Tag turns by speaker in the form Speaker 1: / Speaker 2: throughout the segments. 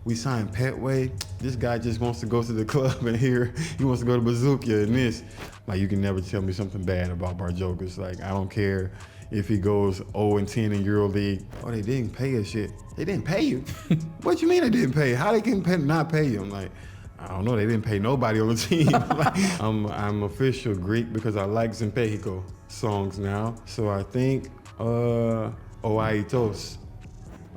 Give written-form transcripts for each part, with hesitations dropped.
Speaker 1: we signed Pέτγουεϊ. This guy just wants to go to the club and he wants to go to Bazooka and this. Like, you can never tell me something bad about Bαρτζώκα. It's like, I don't care if he goes 0-10 in EuroLeague. Oh, they didn't pay us shit. They didn't pay you? What you mean they didn't pay you? How they can not pay you? I'm like, I don't know, they didn't pay nobody on the team. Like, I'm official Greek because I like Zempejico songs now. So I think, Oaitos.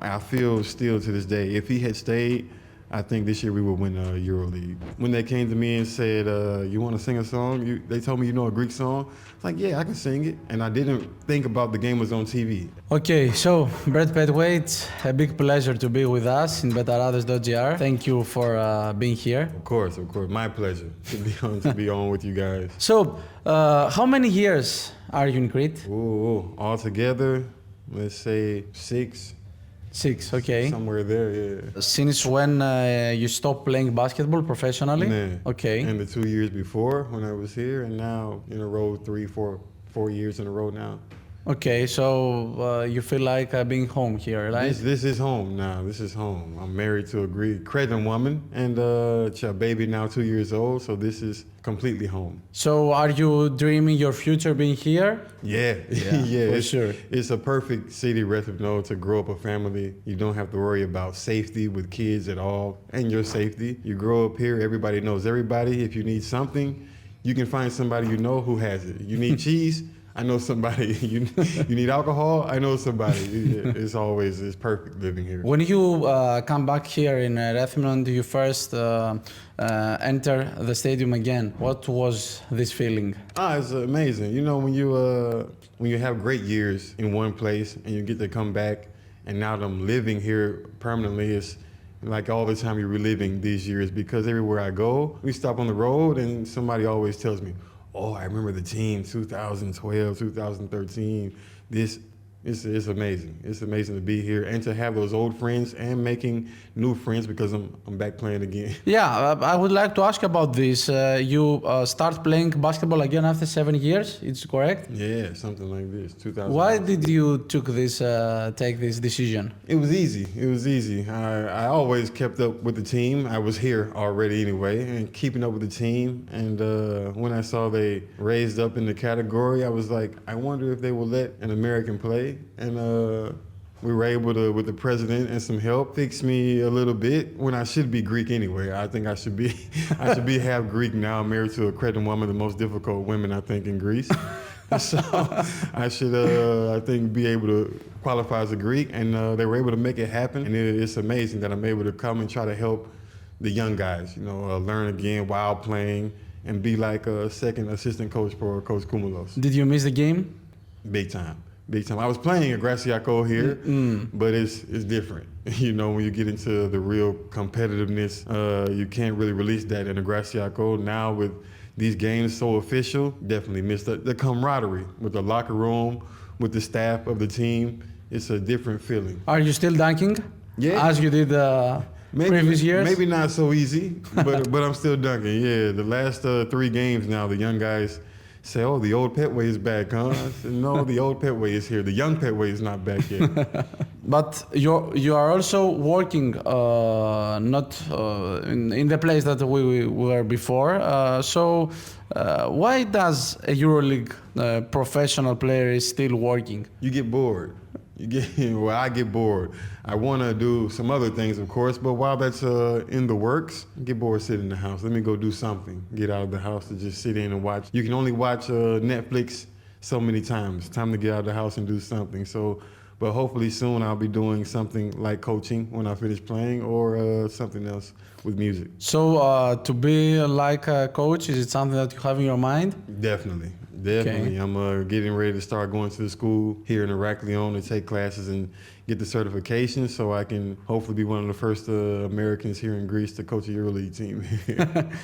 Speaker 1: I feel still to this day, if he had stayed, I think this year we would win EuroLeague. When they came to me and said, you want to sing a song? They told me you know a Greek song. It's like, yeah, I can sing it. And I didn't think about the game was on TV.
Speaker 2: Okay, so Μπρεντ Πέτγουεϊ, it's a big pleasure to be with us in betarades.gr. Thank you for being here.
Speaker 1: Of course. My pleasure to be on with you guys.
Speaker 2: So, how many years are you in Crete?
Speaker 1: All together, let's say 6.
Speaker 2: 6, okay.
Speaker 1: Somewhere there, yeah.
Speaker 2: Since when you stopped playing basketball professionally?
Speaker 1: Yeah.
Speaker 2: Okay.
Speaker 1: And the 2 years before when I was here, and now in a row, 4 years in a row now.
Speaker 2: Okay, so you feel like being home here, right?
Speaker 1: This is home now. This is home. I'm married to a Greek Cretan woman, and a baby now 2 years old. So this is completely home.
Speaker 2: So are you dreaming your future being here?
Speaker 1: Yeah,
Speaker 2: for sure.
Speaker 1: It's a perfect city, Rethymno, to grow up a family. You don't have to worry about safety with kids at all, and your safety. You grow up here, everybody knows everybody. If you need something, you can find somebody you know who has it. You need cheese, I know somebody. You need alcohol, I know somebody. It's perfect living here.
Speaker 2: When you come back here in Rethymno and you first enter the stadium again, what was this feeling?
Speaker 1: It's amazing. You know, when you have great years in one place and you get to come back, and now that I'm living here permanently, it's like all the time you're reliving these years, because everywhere I go, we stop on the road and somebody always tells me, oh, I remember the team, 2012, 2013. It's amazing. It's amazing to be here and to have those old friends and making new friends, because I'm back playing again.
Speaker 2: Yeah, I would like to ask about this. You start playing basketball again after 7 years, it's correct?
Speaker 1: Yeah, something like this, 2000.
Speaker 2: Why did you take this decision?
Speaker 1: It was easy. I always kept up with the team. I was here already anyway, and keeping up with the team. And when I saw they raised up in the category, I was like, I wonder if they will let an American play. And we were able to, with the president and some help, fix me a little bit when I should be Greek anyway. I think I should be half Greek now. I'm married to a Cretan woman, the most difficult women I think in Greece. So I should, I think, be able to qualify as a Greek, and they were able to make it happen. And it's amazing that I'm able to come and try to help the young guys, learn again while playing and be like a second assistant coach for Coach Koumelos.
Speaker 2: Did you miss the game?
Speaker 1: Big time. I was playing at Graciaco here, but it's different. When you get into the real competitiveness, you can't really release that in the Graciaco. Now with these games so official, definitely miss the camaraderie with the locker room, with the staff of the team. It's a different feeling. Are
Speaker 2: you still dunking?
Speaker 1: Yeah.
Speaker 2: As you did previous years?
Speaker 1: Maybe not so easy, but I'm still dunking. Yeah, the last 3 games now, the young guys say, oh, the old Pέτγουεϊ is back, huh? I said, no, the old Pέτγουεϊ is here. The young Pέτγουεϊ is not back yet.
Speaker 2: But you are also working not in the place that we were before. So why does a EuroLeague professional player is still working?
Speaker 1: You get bored. I get bored. I want to do some other things, of course, but while that's in the works, I get bored sitting in the house. Let me go do something. Get out of the house to just sit in and watch. You can only watch Netflix so many times. It's time to get out of the house and do something. But hopefully soon I'll be doing something like coaching when I finish playing, or something else with music.
Speaker 2: So to be like a coach, is it something that you have in your mind?
Speaker 1: Definitely. Okay. I'm getting ready to start going to the school here in Heraklion to take classes and get the certification, so I can hopefully be one of the first Americans here in Greece to coach a EuroLeague team.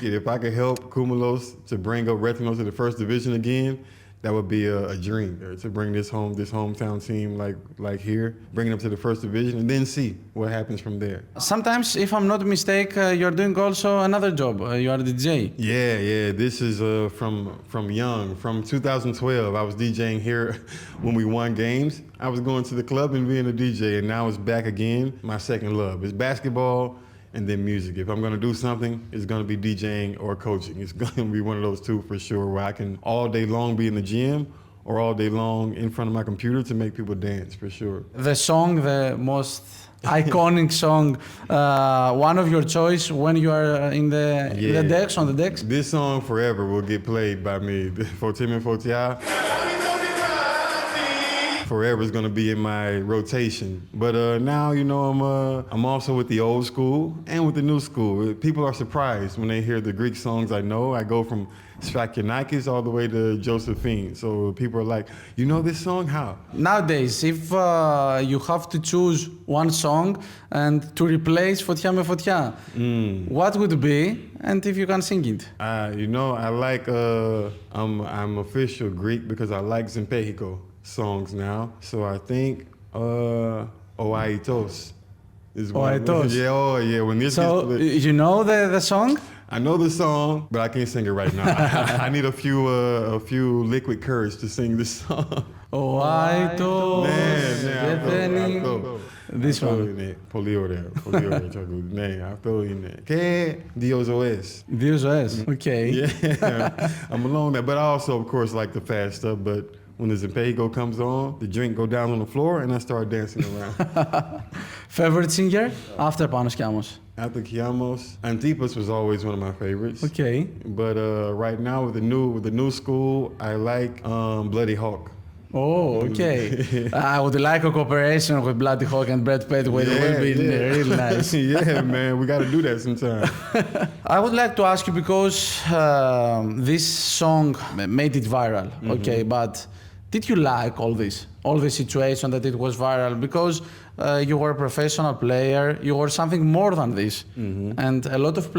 Speaker 1: If I could help Koumelos to bring up Rethymno to the first division again, that would be a dream, to bring this hometown team like here, bring it up to the first division, and then see what happens from there.
Speaker 2: Sometimes, if I'm not mistaken, you're doing also another job. You are a DJ.
Speaker 1: Yeah. This is from young. From 2012, I was DJing here when we won games. I was going to the club and being a DJ, and now it's back again. My second love. It's basketball and then music. If I'm going to do something, it's going to be DJing or coaching. It's going to be one of those two for sure, where I can all day long be in the gym or all day long in front of my computer to make people dance, for sure.
Speaker 2: The song, the most iconic song, one of your choice when you are in the decks, on the decks?
Speaker 1: This song forever will get played by me. Fotim and Fotia. Forever is going to be in my rotation. But now, you know, I'm also with the old school and with the new school. People are surprised when they hear the Greek songs I know. I go from Sfakianakis all the way to Josephine. So people are like, you know this song? How?
Speaker 2: Nowadays, if you have to choose one song and to replace Fotia me Fotia, what would it be? And if you can sing it?
Speaker 1: You know, I like, I'm official Greek because I like Zempehiko songs now. So I think Oaitos is one.
Speaker 2: Oaitos.
Speaker 1: Yeah, oh yeah. When this
Speaker 2: so
Speaker 1: gets
Speaker 2: you know the song?
Speaker 1: I know the song, but I can't sing it right now. I need a few liquid courage to sing this song.
Speaker 2: Oaitos. This one.
Speaker 1: Πολύ ωραία. Ναι, αυτό είναι. Και δύο ζωές.
Speaker 2: Δύο ζωές. Okay.
Speaker 1: Yeah, I'm alone there, but I also, of course, like the fast stuff. But when the Zempehiko comes on, the drink go down on the floor, and I start dancing around.
Speaker 2: Favorite singer after Pánο Kιάμο?
Speaker 1: After Kiyamos, Antipas was always one of my favorites.
Speaker 2: Okay.
Speaker 1: But right now with the new school, I like Bloody Hawk.
Speaker 2: Oh, okay. I would like a cooperation with Bloody Hawk and Brent Pέτγουεϊ. It will be really nice.
Speaker 1: Yeah, man, we got to do that sometime.
Speaker 2: I would like to ask you because this song made it viral. Okay, but did you like all the situation that it was viral? Because you were a professional player, you were something more than this, and a lot of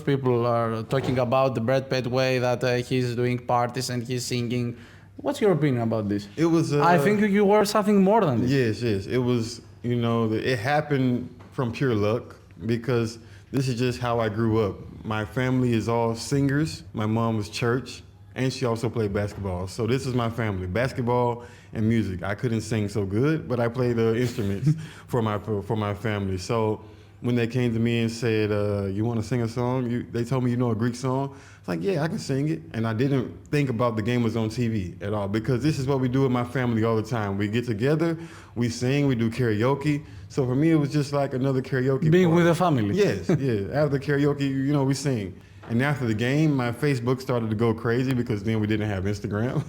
Speaker 2: people are talking about the Brent Pέτγουεϊ that he's doing parties and he's singing. What's your opinion about this?
Speaker 1: It was.
Speaker 2: I think you were something more than this.
Speaker 1: Yes. It was. You know, it happened from pure luck because this is just how I grew up. My family is all singers. My mom was church, and she also played basketball. So this is my family: basketball and music. I couldn't sing so good, but I played the instruments for my family. So when they came to me and said, "You want to sing a song?" They told me, "You know a Greek song?" Like, yeah, I can sing it. And I didn't think about the game was on TV at all because this is what we do with my family all the time. We get together, we sing, we do karaoke. So for me, it was just like another karaoke
Speaker 2: Being
Speaker 1: party.
Speaker 2: with the family.
Speaker 1: Yes, yeah. After karaoke, you know, we sing. And after the game, my Facebook started to go crazy because then we didn't have Instagram.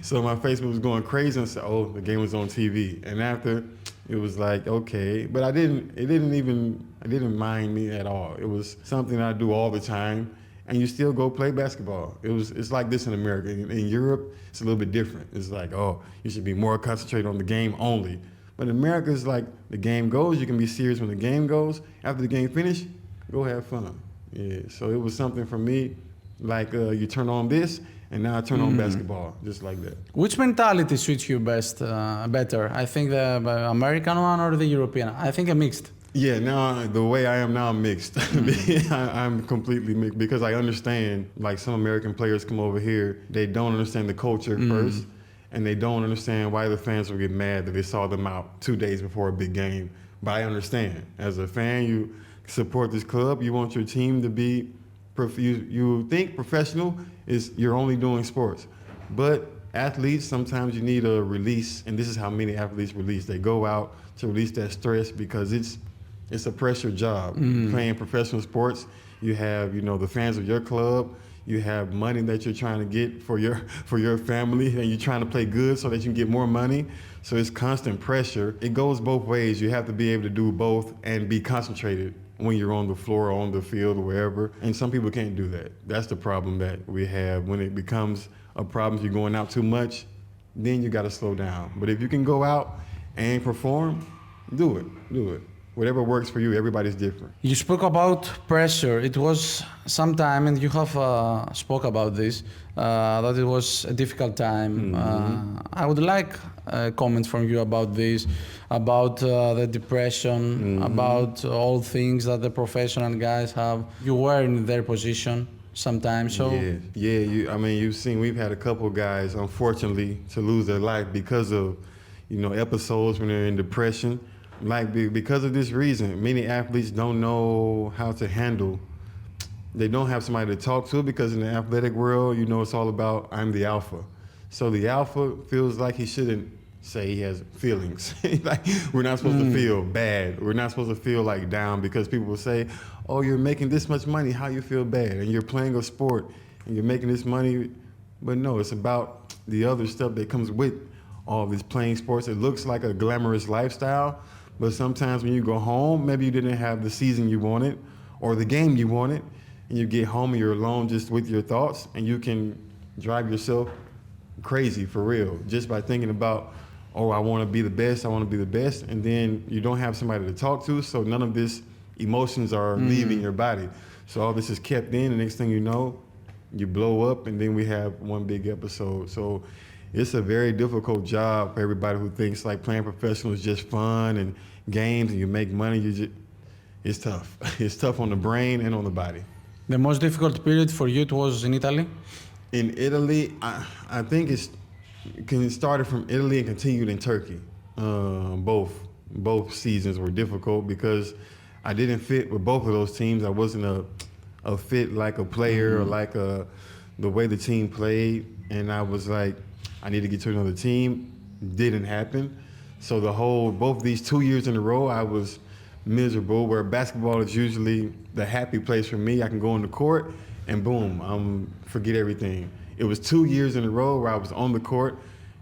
Speaker 1: So my Facebook was going crazy and I said, oh, the game was on TV. And after, it was like, okay. But it didn't mind me at all. It was something I do all the time. And you still go play basketball. It's like this in America. In Europe, it's a little bit different. It's like, oh, you should be more concentrated on the game only. But in America, it's like the game goes. You can be serious when the game goes. After the game finished, go have fun. Yeah. So it was something for me, like you turn on this, and now I turn on basketball, just like that.
Speaker 2: Which mentality suits you better? I think the American one or the European? I think a mixed.
Speaker 1: Yeah, now the way I am now, I'm mixed. I'm completely mixed because I understand, like some American players come over here, they don't understand the culture first, and they don't understand why the fans will get mad that they saw them out 2 days before a big game. But I understand. As a fan, you support this club, you want your team to be, you think professional is you're only doing sports. But athletes, sometimes you need a release, and this is how many athletes release. They go out to release that stress because it's a pressure job. Playing professional sports, you have, you know, the fans of your club, you have money that you're trying to get for your family, and you're trying to play good so that you can get more money. So it's constant pressure. It goes both ways. You have to be able to do both and be concentrated when you're on the floor or on the field or wherever. And some people can't do that. That's the problem that we have. When it becomes a problem, if you're going out too much, then you got to slow down. But if you can go out and perform, do it. Whatever works for you, everybody's different.
Speaker 2: You spoke about pressure. It was some time, and you have spoke about this, that it was a difficult time. I would like comments from you about this, about the depression, about all things that the professional guys have. You were in their position sometimes, so...
Speaker 1: Yeah. You've seen, we've had a couple guys, unfortunately, to lose their life because of, you know, episodes when they're in depression. Like because of this reason, many athletes don't know how to handle. They don't have somebody to talk to because in the athletic world, you know, it's all about I'm the alpha. So the alpha feels like he shouldn't say he has feelings. Like we're not supposed to feel bad. We're not supposed to feel like down because people will say, "Oh, you're making this much money. How you feel bad?" And you're playing a sport and you're making this money, but no, it's about the other stuff that comes with all these playing sports. It looks like a glamorous lifestyle, but sometimes when you go home, maybe you didn't have the season you wanted or the game you wanted, and you get home and you're alone just with your thoughts, and you can drive yourself crazy for real just by thinking about, oh, I want to be the best, I want to be the best, and then you don't have somebody to talk to, so none of this emotions are leaving your body. So all this is kept in, and next thing you know, you blow up, and then we have one big episode. So it's a very difficult job for everybody who thinks like playing professional is just fun and games and you make money. It's tough. It's tough on the brain and on the body.
Speaker 2: The most difficult period for you was in Italy?
Speaker 1: In Italy, I think it started from Italy and continued in Turkey. Both seasons were difficult because I didn't fit with both of those teams. I wasn't a fit like a player or like the way the team played, and I was like, I need to get to another team. Didn't happen. So both these 2 years in a row, I was miserable, where basketball is usually the happy place for me. I can go on the court and boom, forget everything. It was 2 years in a row where I was on the court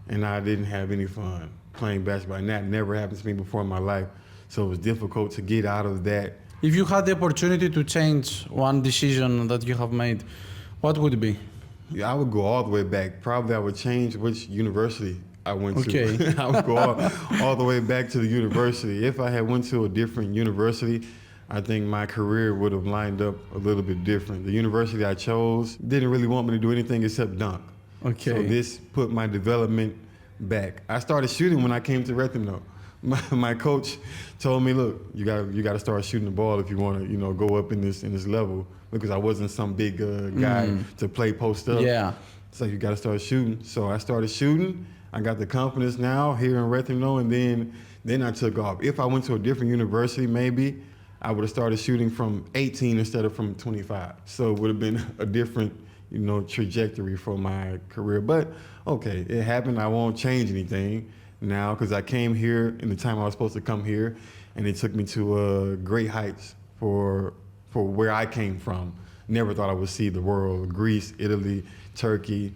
Speaker 1: and I didn't have any fun playing basketball. And that never happened to me before in my life. So it was difficult to get out of that.
Speaker 2: If you had the opportunity to change one decision that you have made, what would it be?
Speaker 1: Yeah, I would go all the way back. Probably I would change which university I went to. I would go all the way back to the university. If I had went to a different university, I think my career would have lined up a little bit different. The university I chose didn't really want me to do anything except dunk.
Speaker 2: Okay.
Speaker 1: So this put my development back. I started shooting when I came to Rethymno. My coach told me, look, you got to start shooting the ball if you want to, you know, go up in this level, because I wasn't some big guy to play post up.
Speaker 2: Yeah.
Speaker 1: So you got to start shooting. So I started shooting. I got the confidence now here in Rethymno, and then I took off. If I went to a different university, maybe I would have started shooting from 18 instead of from 25. So it would have been a different, you know, trajectory for my career. But okay, it happened. I won't change anything now because I came here in the time I was supposed to come here, and it took me to great heights for where I came from. Never thought I would see the world. Greece, Italy, Turkey,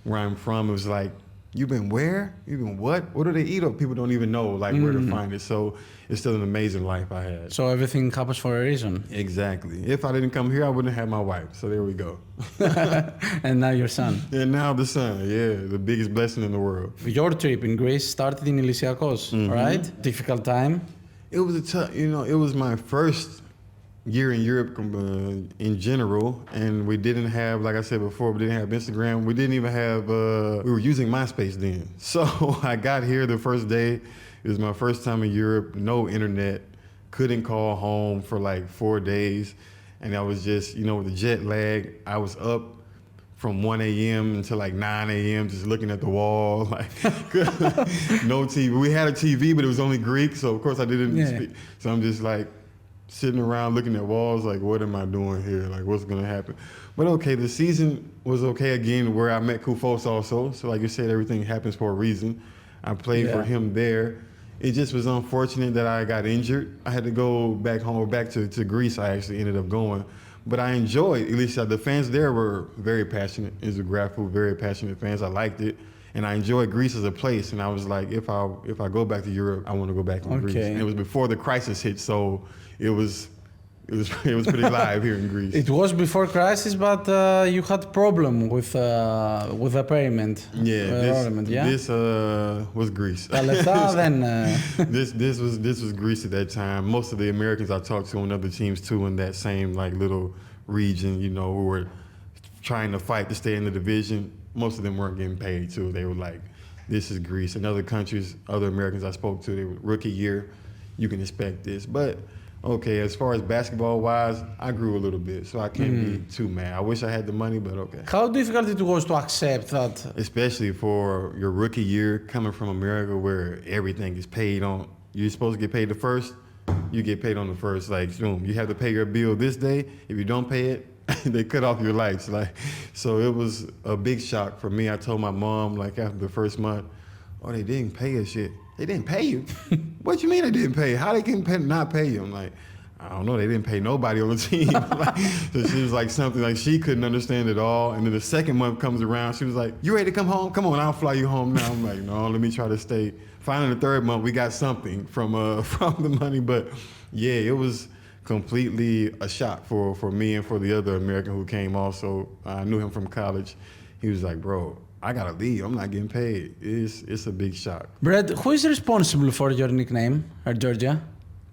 Speaker 1: where I'm from. It was like, you've been where? You've been what? What do they eat? Or people don't even know like where to find it. So it's still an amazing life I had.
Speaker 2: So everything happens for a reason.
Speaker 1: Exactly. If I didn't come here, I wouldn't have my wife. So there we go.
Speaker 2: And now your son.
Speaker 1: And now the son, yeah, the biggest blessing in the world.
Speaker 2: Your trip in Greece started in Elysiakos, right? Difficult time?
Speaker 1: It was a tough, you know, it was my first year in Europe in general, and we didn't have, like I said before, we didn't have Instagram. We didn't even have, we were using MySpace then. So I got here the first day. It was my first time in Europe, no internet, couldn't call home for like 4 days. And I was just, you know, with the jet lag, I was up from 1 a.m. until like 9 a.m. just looking at the wall, like no TV. We had a TV, but it was only Greek, so of course I didn't speak. So I'm just like, sitting around looking at walls like, what am I doing here? Like, what's going to happen? But okay, the season was okay again, where I met Koufos also. So like you said, everything happens for a reason. I played for him there. It just was unfortunate that I got injured. I had to go back home, or back to Greece. I actually ended up going. But I enjoyed, at least the fans there were very passionate. Izographu, very passionate fans. I liked it. And I enjoyed Greece as a place. And I was like, if I go back to Europe, I want to go back to Greece. And it was before the crisis hit, so it was pretty live here in Greece.
Speaker 2: It was before crisis, but you had problem with the payment.
Speaker 1: This was Greece. This was Greece at that time. Most of the Americans I talked to on other teams too, in that same like little region, you know, who were trying to fight to stay in the division. Most of them weren't getting paid too. They were like, this is Greece. In other countries, other Americans I spoke to, they were rookie year, you can expect this. But okay, as far as basketball-wise, I grew a little bit, so I can't be too mad. I wish I had the money, but okay.
Speaker 2: How difficult it was to accept that?
Speaker 1: Especially for your rookie year, coming from America where everything is paid You're supposed to get paid the first, you get paid on the first. Like, boom, you have to pay your bill this day. If you don't pay it, they cut off your lights. Like, so it was a big shock for me. I told my mom, like, after the first month, oh, they didn't pay us yet. They didn't pay you? What you mean they didn't pay? How they can not pay you? I'm like, I don't know. They didn't pay nobody on the team. Like, so she was like something like she couldn't understand at all. And then the second month comes around, she was like, you ready to come home? Come on, I'll fly you home now. I'm like, no, let me try to stay. Finally, the third month, we got something from the money. But yeah, it was completely a shock for me and for the other American who came also. I knew him from college. He was like, bro, I gotta leave. I'm not getting paid. It's a big shock.
Speaker 2: Brett, who is responsible for your nickname at Georgia?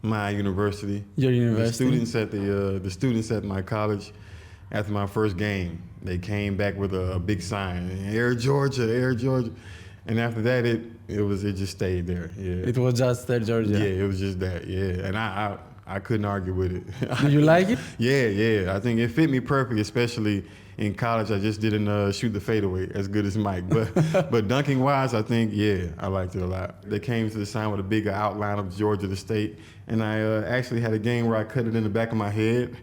Speaker 1: My university.
Speaker 2: Your university.
Speaker 1: The students at my college, after my first game, they came back with a big sign, Air Georgia, Air Georgia. And after that, it just stayed there. Yeah.
Speaker 2: It was just Air Georgia.
Speaker 1: Yeah, it was just that. Yeah, and I couldn't argue with it.
Speaker 2: Do you like it?
Speaker 1: Yeah. I think it fit me perfect, especially in college. I just didn't shoot the fadeaway as good as Mike. But dunking wise, I think, I liked it a lot. They came to the sign with a bigger outline of Georgia, the state. And I actually had a game where I cut it in the back of my head,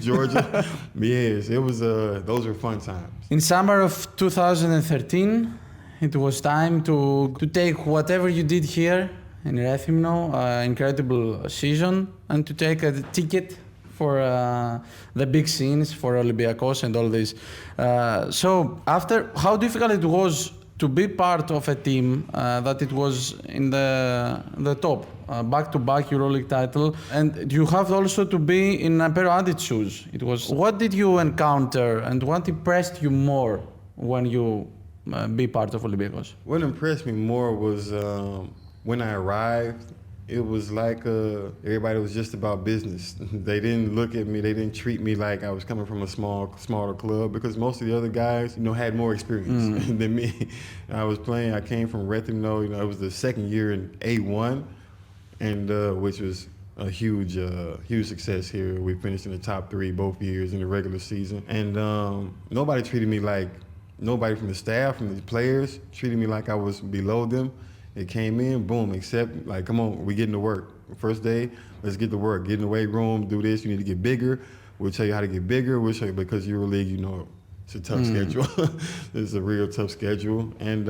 Speaker 1: Georgia. Yes, it was, those were fun times.
Speaker 2: In summer of 2013, it was time to take whatever you did here in Rethymno, incredible season, and to take a ticket for the big scenes, for Olympiacos and all this. So after, how difficult it was to be part of a team that it was in the top, back-to-back EuroLeague title, and you have also to be in a pair of Adidas shoes. It was. What did you encounter, and what impressed you more when you be part of Olympiacos?
Speaker 1: What impressed me more was when I arrived. It was like everybody was just about business. They didn't look at me. They didn't treat me like I was coming from a smaller club, because most of the other guys, had more experience than me. I came from Rethymno. It was the second year in A1, and which was a huge success here. We finished in the top 3 both years in the regular season, and nobody from the staff, from the players, treated me like I was below them. It came in, boom, except, like, come on, we getting to work. First day, let's get to work. Get in the weight room, do this, you need to get bigger. We'll tell you how to get bigger. We'll show you, because EuroLeague, it's a tough schedule. It's a real tough schedule. And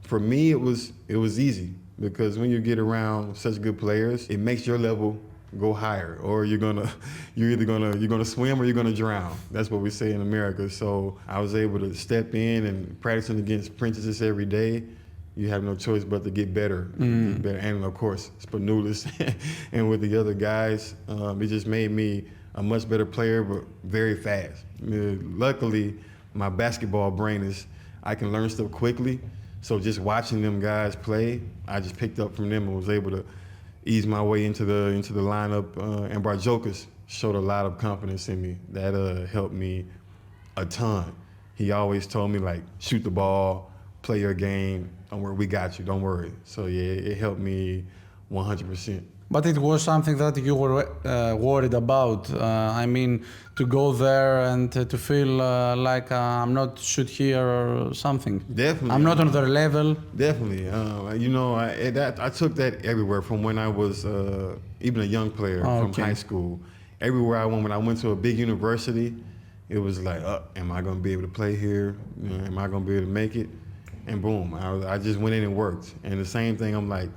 Speaker 1: for me, it was easy, because when you get around such good players, it makes your level go higher, or you're either gonna swim or you're gonna drown. That's what we say in America. So I was able to step in and practicing against princesses every day. You have no choice but to get better. And of course, Spanulis and with the other guys, it just made me a much better player, but very fast. Luckily, my basketball brain I can learn stuff quickly. So just watching them guys play, I just picked up from them and was able to ease my way into the lineup. And Bαρτζώκας showed a lot of confidence in me. That helped me a ton. He always told me, like, shoot the ball, play your game. Don't worry, we got you. Don't worry. So yeah, it helped me 100%.
Speaker 2: But it was something that you were worried about. To go there and to feel like I'm not shoot here or something.
Speaker 1: Definitely.
Speaker 2: I'm not on their level.
Speaker 1: Definitely. I took that everywhere from when I was even a young player from high school. Everywhere I went, when I went to a big university, it was like, am I going to be able to play here? Am I going to be able to make it? And boom, I just went in and worked. And the same thing, I'm like,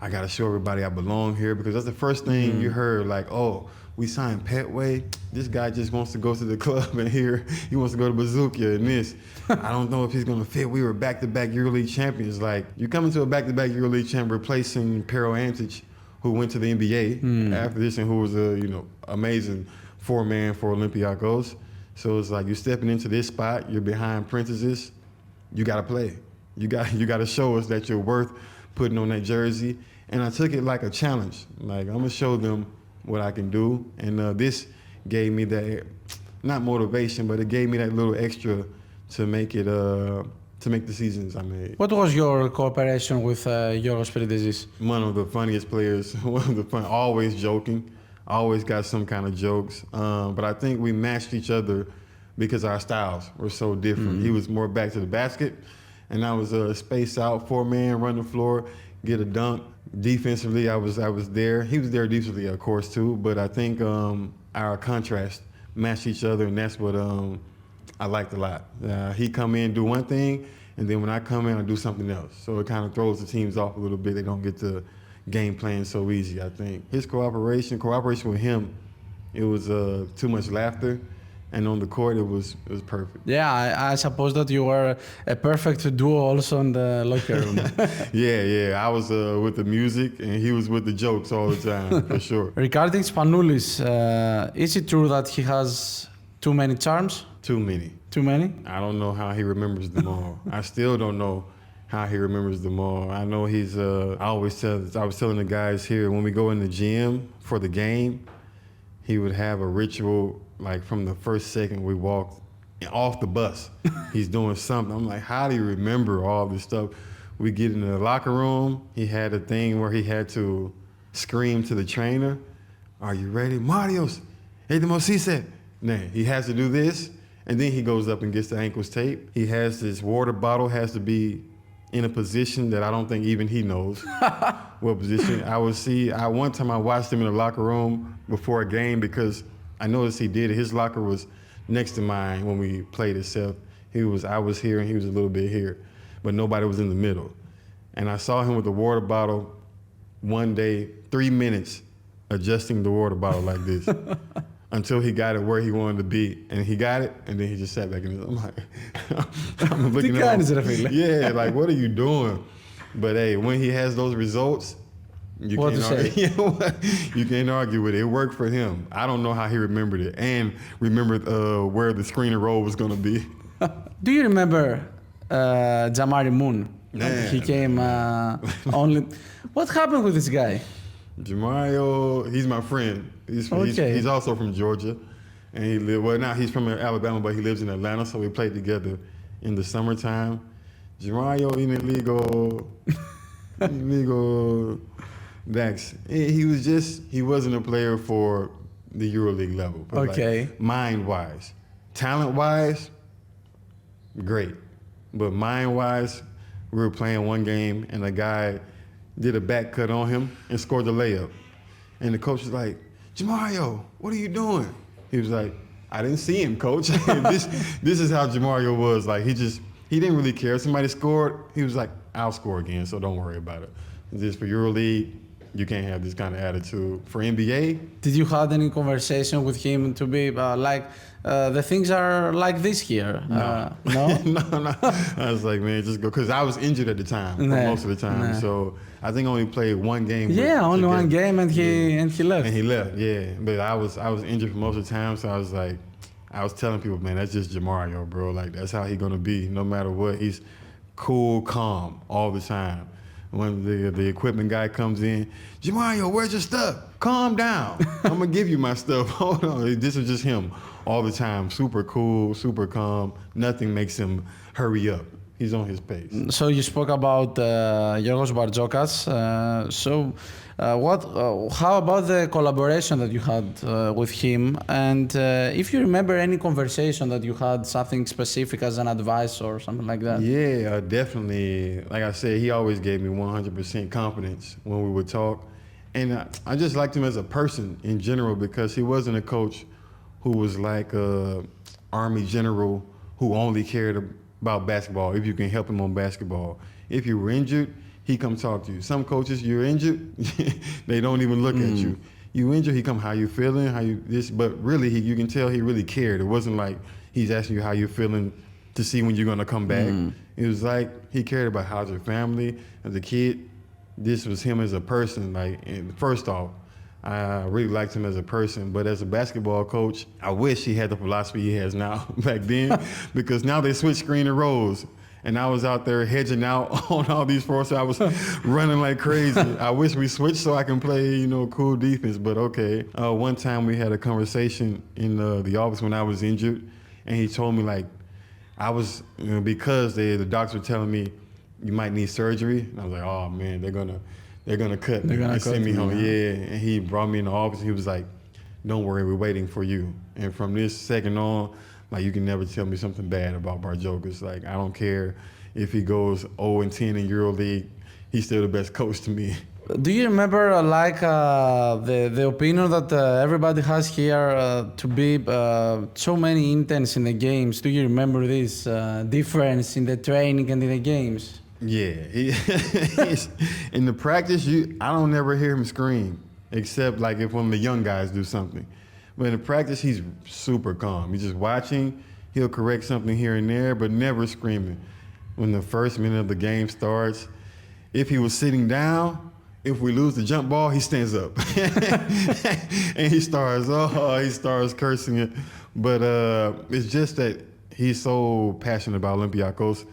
Speaker 1: I got to show everybody I belong here, because that's the first thing you heard, like, oh, we signed Pέτγουεϊ. This guy just wants to go to the club, and here he wants to go to Bazooka and this. I don't know if he's going to fit. We were back-to-back EuroLeague champions. Like, you're coming to a back-to-back EuroLeague champ replacing Pero Antic, who went to the NBA after this, and who was a amazing 4-man for Olympiacos. So it's like, you're stepping into this spot, you're behind princesses, you got to play. You got to show us that you're worth putting on that jersey. And I took it like a challenge. Like, I'm going to show them what I can do. And this gave me that, not motivation, but it gave me that little extra to make it, to make the seasons I made.
Speaker 2: What was your cooperation with Giorgos Perintezis?
Speaker 1: One of the funniest players, always joking, always got some kind of jokes. But I think we matched each other because our styles were so different. He was more back to the basket, and I was spaced out, 4-man, run the floor, get a dunk. Defensively, I was there. He was there defensively, of course, too. But I think our contrast matched each other, and that's what I liked a lot. He come in, do one thing, and then when I come in, I do something else. So it kind of throws the teams off a little bit. They don't get the game plan so easy, I think. His cooperation with him, it was too much laughter. And on the court, it was perfect.
Speaker 2: Yeah, I suppose that you were a perfect duo also in the locker room.
Speaker 1: Yeah. I was with the music, and he was with the jokes all the time, for sure.
Speaker 2: Regarding Spanoulis, is it true that he has too many charms?
Speaker 1: Too many.
Speaker 2: Too many?
Speaker 1: I don't know how he remembers them all. I still don't know how he remembers them all. I know he's, I was telling the guys here, when we go in the gym for the game, he would have a ritual, like from the first second we walked off the bus, he's doing something. I'm like, how do you remember all this stuff? We get in the locker room, he had a thing where he had to scream to the trainer, are you ready? Marios, edemosise. Nah, he has to do this, and then he goes up and gets the ankles taped. He has this water bottle, has to be in a position that I don't think even he knows what position. One time I watched him in the locker room before a game because I noticed he did it. His locker was next to mine when we played itself. I was here and he was a little bit here, but nobody was in the middle. And I saw him with the water bottle one day, 3 minutes, adjusting the water bottle like this until he got it where he wanted to be. And he got it, and then he just sat back in his, I'm like, I'm looking at him. Yeah, like, what are you doing? But hey, when he has those results, you can't argue with it. It worked for him. I don't know how he remembered it and remembered where the screen and roll was going to be.
Speaker 2: Do you remember Jamari Moon?
Speaker 1: Man.
Speaker 2: He came only... What happened with this guy?
Speaker 1: Jamario, he's my friend. He's also from Georgia. And now he's from Alabama, but he lives in Atlanta, so we played together in the summertime. Jamario, illegal backs. He wasn't a player for the EuroLeague level. But like, mind-wise. Talent-wise, great. But mind-wise, we were playing one game, and a guy did a back cut on him and scored the layup. And the coach was like, Jamario, what are you doing? He was like, I didn't see him, coach. This is how Jamario was. Like, he didn't really care. If somebody scored, he was like, I'll score again, so don't worry about it. Just for EuroLeague, you can't have this kind of attitude. For NBA...
Speaker 2: Did you have any conversation with him to be the things are like this here?
Speaker 1: No. No. I was like, man, just go. Because I was injured at the time, for most of the time. So I think I only played one game.
Speaker 2: Yeah, only one game, and he left.
Speaker 1: And he left, yeah. But I was injured for most of the time, so I was like, I was telling people, man, that's just Jamario, bro. Like, that's how he gonna be, no matter what. He's cool, calm, all the time. When the equipment guy comes in, Jamario, where's your stuff? Calm down. I'm gonna give you my stuff. Hold on. This is just him all the time. Super cool, super calm. Nothing makes him hurry up. He's on his pace.
Speaker 2: So you spoke about Γιώργος Μπαρτζώκας. How about the collaboration that you had with him? And if you remember any conversation that you had, something specific as an advice or something like that?
Speaker 1: Yeah, definitely. Like I said, he always gave me 100% confidence when we would talk. And I just liked him as a person in general because he wasn't a coach who was like an Army general who only cared about basketball, if you can help him on basketball. If you were injured, he come talk to you. Some coaches, you're injured, they don't even look at you. You injured, he come, how you feeling, but really, you can tell he really cared. It wasn't like he's asking you how you're feeling to see when you're gonna come back. It was like he cared about how's your family. As a kid, this was him as a person. Like, first off, I really liked him as a person, but as a basketball coach, I wish he had the philosophy he has now back then, because now they switch screen and rolls. And I was out there hedging out on all these floors, so I was running like crazy. I wish we switched so I can play, cool defense, but okay. One time we had a conversation in the office when I was injured, and he told me, like, I was, because the doctors were telling me you might need surgery. And I was like, oh man, they're gonna cut me. They're gonna send me home. Yeah, and he brought me in the office. He was like, don't worry, we're waiting for you. And from this second on, like, you can never tell me something bad about Bαρτζώκας. Like, I don't care if he goes 0-10 in EuroLeague. he's still the best coach to me.
Speaker 2: Do you remember the opinion that everybody has here to be so many interns in the games? Do you remember this difference in the training and in the games?
Speaker 1: Yeah, he's, in the practice, I don't ever hear him scream, except like if one of the young guys do something. But in the practice, he's super calm. He's just watching. He'll correct something here and there, but never screaming. When the first minute of the game starts, if he was sitting down, if we lose the jump ball, he stands up. And he starts cursing it. But it's just that he's so passionate about Olympiacos.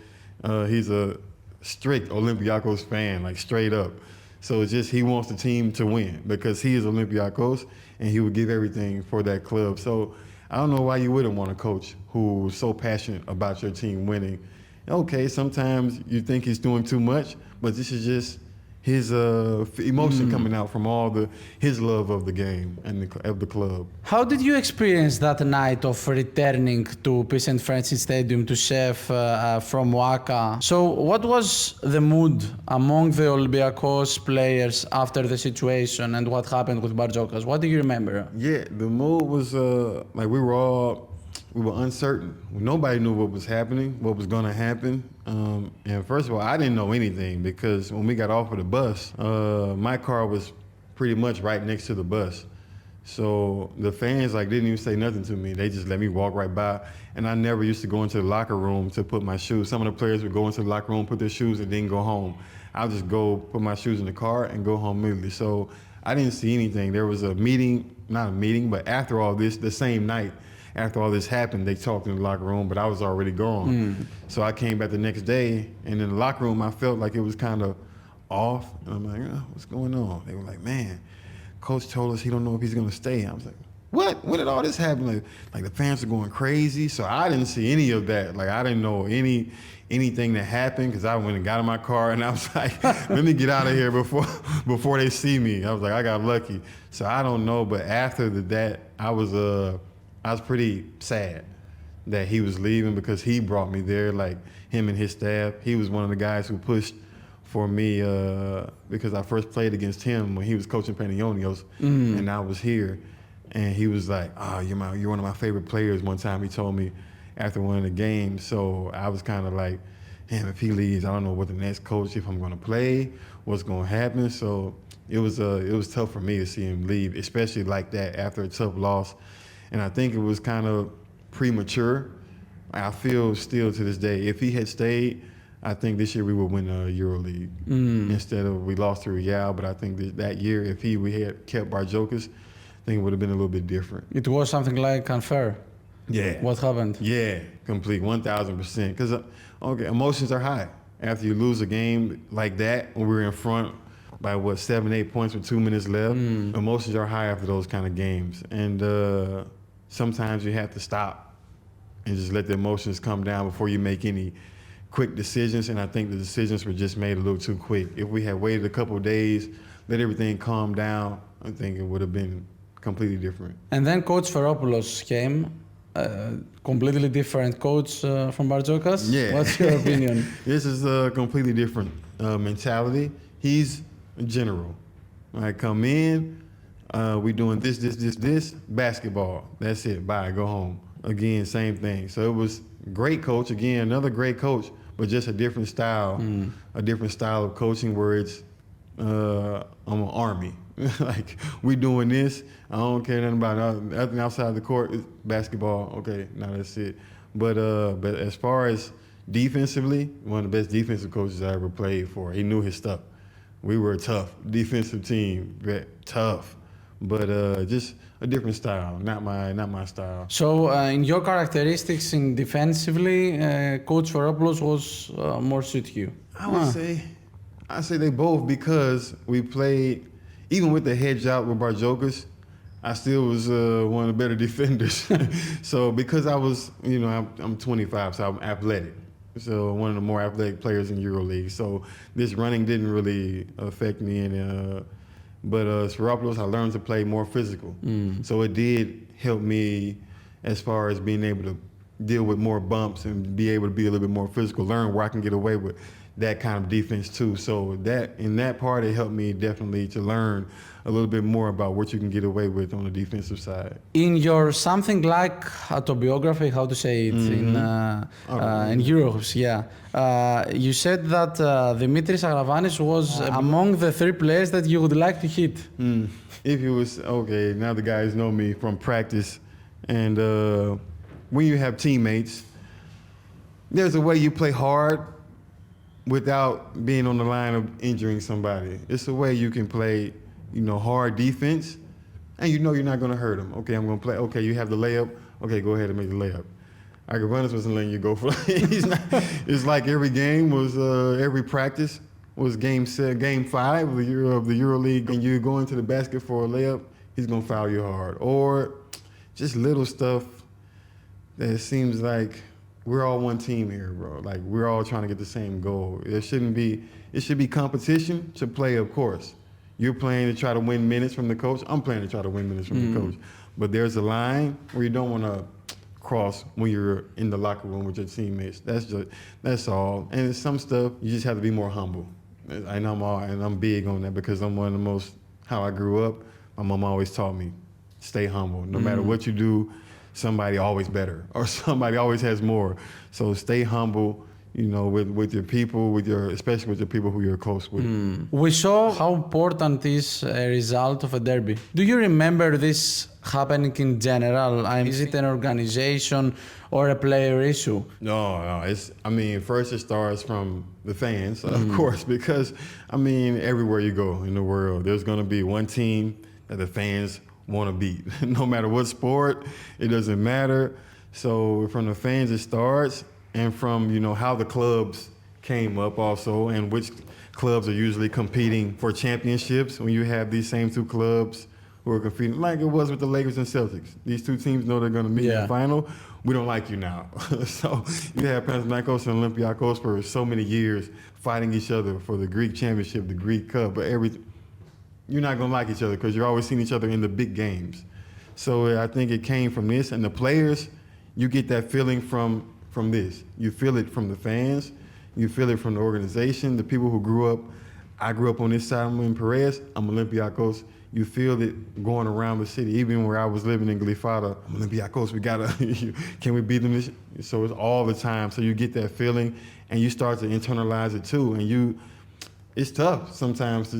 Speaker 1: He's a strict Olympiacos fan, like straight up. So it's just he wants the team to win because he is Olympiacos and he would give everything for that club. So I don't know why you wouldn't want a coach who's so passionate about your team winning. Okay, sometimes you think he's doing too much, but this is just his emotion coming out from his love of the game and of the club.
Speaker 2: How did you experience that night of returning to Peace and Friends Stadium to Chef from Waka? So what was the mood among the Olympiacos players after the situation and what happened with Bardzokas? What do you remember?
Speaker 1: Yeah, the mood was like we were uncertain. Nobody knew what was happening, what was going to happen. And first of all, I didn't know anything because when we got off of the bus, my car was pretty much right next to the bus. So the fans didn't even say nothing to me. They just let me walk right by. And I never used to go into the locker room to put my shoes. Some of the players would go into the locker room, put their shoes, and then go home. I'll just go put my shoes in the car and go home immediately. So I didn't see anything. There was a meeting, not a meeting, but after all this, the same night, after all this happened, they talked in the locker room, but I was already gone. So I came back the next day, and in the locker room, I felt like it was kind of off. And I'm like, oh, what's going on? They were like, man, coach told us he don't know if he's going to stay. I was like, what? When did all this happen? Like the fans are going crazy. So I didn't see any of that. Like I didn't know anything that happened because I went and got in my car, and I was like, let me get out of here before they see me. I was like, I got lucky. So I don't know, but after that, I was pretty sad that he was leaving because he brought me there, like him and his staff. He was one of the guys who pushed for me because I first played against him when he was coaching Panionios, and I was here. And he was like, oh, you're one of my favorite players. One time he told me after one of the games. So I was kind of like, damn, if he leaves, I don't know what the next coach, if I'm going to play, what's going to happen. So it was tough for me to see him leave, especially like that after a tough loss. And I think it was kind of premature. I feel still to this day, if he had stayed, I think this year we would win the EuroLeague instead of we lost to Real. But I think that year, if we had kept Bardzokas, I think it would have been a little bit different.
Speaker 2: It was something like unfair.
Speaker 1: Yeah.
Speaker 2: What happened?
Speaker 1: Yeah, complete 1,000%. Because emotions are high after you lose a game like that when we were in front by 7-8 points with 2 minutes left. Emotions are high after those kind of games, and sometimes you have to stop and just let the emotions come down before you make any quick decisions. And I think the decisions were just made a little too quick. If we had waited a couple of days, let everything calm down, I think it would have been completely different.
Speaker 2: And then Coach Sfαιρόπουλος came, completely different coach from Bardzokas.
Speaker 1: Yeah.
Speaker 2: What's your opinion?
Speaker 1: This is a completely different mentality. He's a general. I come in, we doing this, basketball. That's it, bye, go home. Again, same thing. So it was great coach, again, another great coach, but just a different style, of coaching where it's, I'm an army. Like, we doing this, I don't care nothing about nothing outside the court, it's basketball, okay, now that's it. But as far as defensively, one of the best defensive coaches I ever played for. He knew his stuff. We were a tough defensive team, tough, but just a different style, not my style.
Speaker 2: So in your characteristics in defensively, Coach Sfαιρόπουλος was more suit you?
Speaker 1: I say they both, because we played, even with the hedge out with Bardzokas, I still was one of the better defenders. So because I was, I'm 25, so I'm athletic. So one of the more athletic players in EuroLeague. So this running didn't really affect me. But Sfαιρόπουλος, I learned to play more physical. So it did help me as far as being able to deal with more bumps and be able to be a little bit more physical, learn where I can get away with that kind of defense too. So that in that part, it helped me definitely to learn a little bit more about what you can get away with on the defensive side.
Speaker 2: In your something like autobiography, how to say it in Euros, you said that Dimitris Agravanis was among the 3 players that you would like to hit.
Speaker 1: If you was okay, now the guys know me from practice, and when you have teammates, there's a way you play hard without being on the line of injuring somebody. It's a way you can play, hard defense, and you're not going to hurt them. Okay, I'm going to play. Okay, you have the layup. Okay, go ahead and make the layup. Agravanis wasn't letting you go for. It's like every game was, every practice was game 5 of the EuroLeague, and you go into the basket for a layup, he's going to foul you hard, or just little stuff that it seems like. We're all one team here, bro. Like, we're all trying to get the same goal. It should be competition to play, of course. You're playing to try to win minutes from the coach. I'm playing to try to win minutes from the coach. But there's a line where you don't want to cross when you're in the locker room with your teammates. That's all. And some stuff, you just have to be more humble. And I'm big on that because I'm one of the most, how I grew up, my mom always taught me, stay humble. No matter what you do, somebody always better or somebody always has more. So stay humble, with your people, especially with the people who you're close with.
Speaker 2: We saw how important is a result of a derby. Do you remember this happening in general? Is it an organization or a player issue?
Speaker 1: No. First it starts from the fans, of course, because everywhere you go in the world, there's going to be one team that the fans want to beat. No matter what sport, it doesn't matter. So from the fans it starts, and from how the clubs came up also, and which clubs are usually competing for championships. When you have these same 2 clubs who are competing, like it was with the Lakers and Celtics. These 2 teams know they're going to meet in the final. We don't like you now. So you have Panathinaikos and Olympiacos for so many years fighting each other for the Greek championship, the Greek cup, but everything. You're not going to like each other because you're always seeing each other in the big games. So I think it came from this. And the players, you get that feeling from this. You feel it from the fans. You feel it from the organization, the people who grew up. I grew up on this side. I'm in Piraeus. I'm Olympiacos. You feel it going around the city. Even where I was living in Glyfada, I'm Olympiacos. We got to, can we beat them? So it's all the time. So you get that feeling and you start to internalize it too. And it's tough sometimes to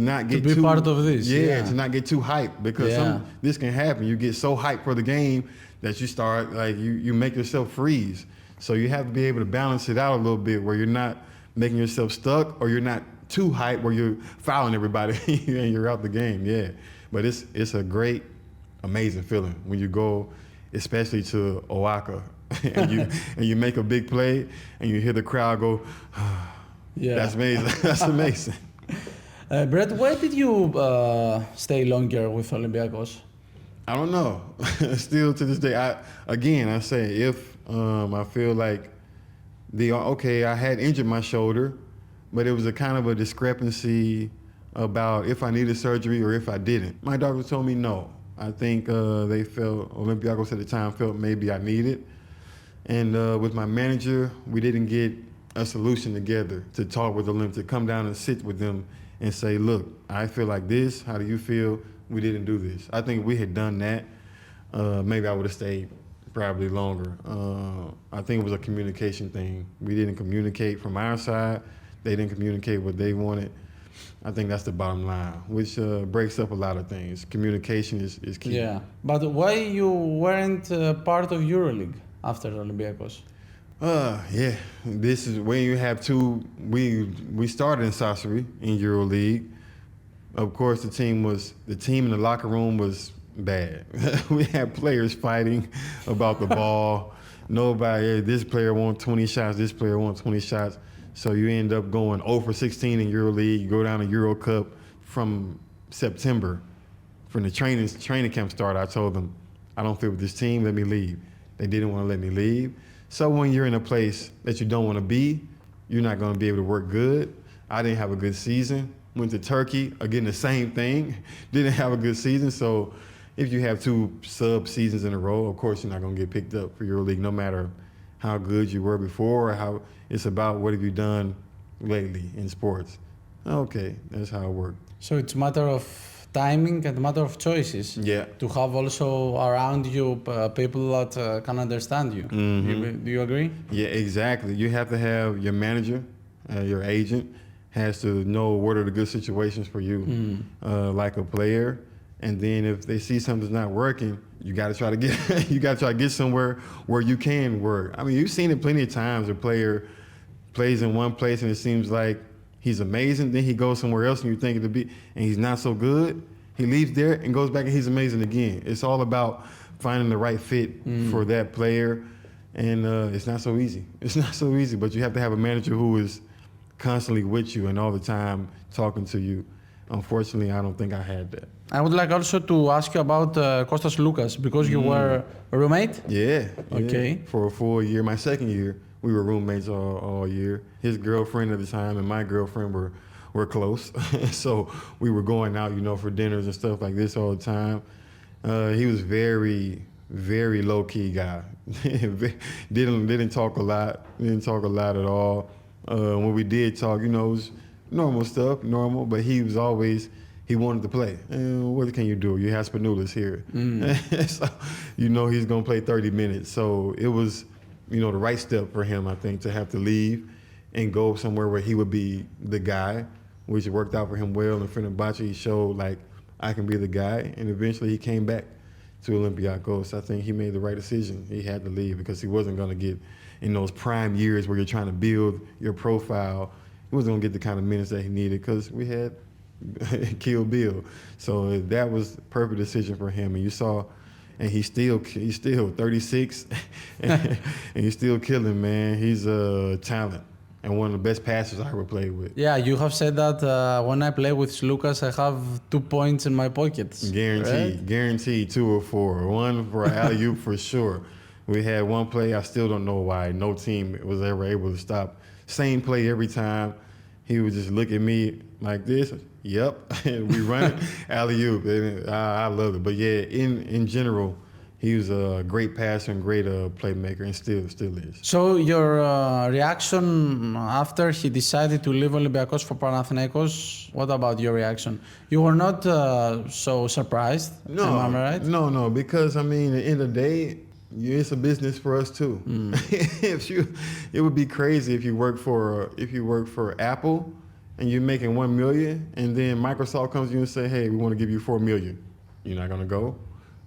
Speaker 1: not get
Speaker 2: to be part of this.
Speaker 1: To not get too hyped because this can happen. You get so hyped for the game that you start you make yourself freeze. So you have to be able to balance it out a little bit where you're not making yourself stuck or you're not too hyped where you're fouling everybody and you're out the game. Yeah, but it's a great, amazing feeling when you go, especially to Oaxaca, and you make a big play and you hear the crowd go. That's amazing. That's amazing.
Speaker 2: Brett, why did you stay longer with Olympiacos?
Speaker 1: I don't know. Still to this day, I say if I feel like I had injured my shoulder, but it was a kind of a discrepancy about if I needed surgery or if I didn't. My doctor told me no. I think they felt, Olympiacos at the time felt maybe I needed. And with my manager, we didn't get a solution together to talk with them, to come down and sit with them and say, look, I feel like this. How do you feel? We didn't do this. I think if we had done that, maybe I would have stayed probably longer. I think it was a communication thing. We didn't communicate from our side. They didn't communicate what they wanted. I think that's the bottom line, which breaks up a lot of things. Communication is key.
Speaker 2: Yeah, but why you weren't part of EuroLeague after Olympiacos?
Speaker 1: This is when you have 2. We started in Sassari in EuroLeague. Of course, the team in the locker room was bad. We had players fighting about the ball. Nobody, this player wants 20 shots, this player wants 20 shots. So you end up going 0 for 16 in EuroLeague. You go down to Euro Cup from September. From the training camp start, I told them, I don't fit with this team, let me leave. They didn't want to let me leave. So when you're in a place that you don't want to be, you're not going to be able to work good. I didn't have a good season. Went to Turkey, again, the same thing. Didn't have a good season. So if you have 2 sub seasons in a row, of course you're not going to get picked up for EuroLeague no matter how good you were before, or how it's about what have you done lately in sports. Okay, that's how it worked.
Speaker 2: So it's a matter of timing and a matter of choices.
Speaker 1: Yeah.
Speaker 2: To have also around you people that can understand you.
Speaker 1: Mm-hmm.
Speaker 2: Do you agree?
Speaker 1: Yeah, exactly. You have to have your manager, your agent, has to know what are the good situations for you, like a player. And then if they see something's not working, you got to try to get somewhere where you can work. I mean, you've seen it plenty of times. A player plays in one place and it seems like he's amazing. Then he goes somewhere else and you think it to be, and he's not so good. He leaves there and goes back and he's amazing again. It's all about finding the right fit for that player, and it's not so easy. It's not so easy, but you have to have a manager who is constantly with you and all the time talking to you. Unfortunately, I don't think I had that.
Speaker 2: I would like also to ask you about Kostas Loukas, because you were a roommate?
Speaker 1: Yeah.
Speaker 2: Okay.
Speaker 1: For a full year. My second year, we were roommates all year. His girlfriend at the time and my girlfriend were close. So we were going out, for dinners and stuff like this all the time. He was very, very low-key guy. Didn't talk a lot. Didn't talk a lot at all. When we did talk, it was normal stuff, but he was always, he wanted to play. And what can you do? You have Spanulis here. So, he's going to play 30 minutes. So it was, the right step for him, I think, to have to leave and go somewhere where he would be the guy, which worked out for him well. In Fenerbahce, he showed, I can be the guy. And eventually he came back to Olympiacos. I think he made the right decision. He had to leave because he wasn't going to get, in those prime years where you're trying to build your profile, he wasn't going to get the kind of minutes that he needed because we had Kill Bill. So that was the perfect decision for him. And you saw, and he's still 36, and he's still killing, man. He's a talent and one of the best passers I ever played with.
Speaker 2: Yeah, you have said that when I play with Loukas, I have 2 points in my pockets.
Speaker 1: Guaranteed 2 or 4. One for alley-oop for sure. We had one play, I still don't know why no team was ever able to stop. Same play every time. He would just look at me like this. Yep, we run it, alley-oop. I love it. But yeah, in general, he was a great passer and great playmaker, and still is.
Speaker 2: So your reaction after he decided to leave Olympiacos for Panathinaikos, what about your reaction? You were not so surprised, am I right?
Speaker 1: No, because at the end of the day, it's a business for us too. It would be crazy if you work for Apple and you're making $1 million, and then Microsoft comes to you and say, "Hey, we want to give you $4 million." You're not gonna go?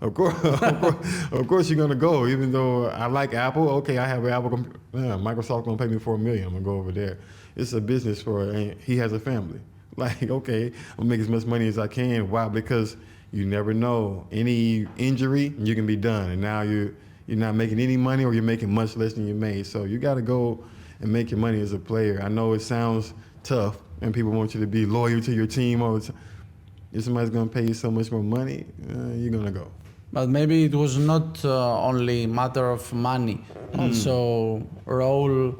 Speaker 1: Of course you're gonna go. Even though I like Apple, okay, I have an Apple. Microsoft gonna pay me $4 million. I'm gonna go over there. It's a business and he has a family. Okay, I'll make as much money as I can. Why? Because you never know. Any injury, you can be done, and now you're not making any money, or you're making much less than you made. So you got to go and make your money as a player. I know it sounds tough, and people want you to be loyal to your team all the time. If somebody's going to pay you so much more money, you're going to go.
Speaker 2: But maybe it was not only matter of money, also role.